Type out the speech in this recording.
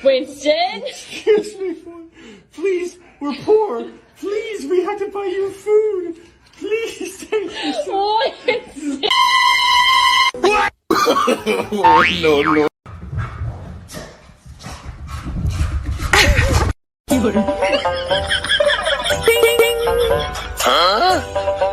Winston? Excuse me, please, we're poor. Please, we had to buy you food. Please, thank you so Winston! No. Huh?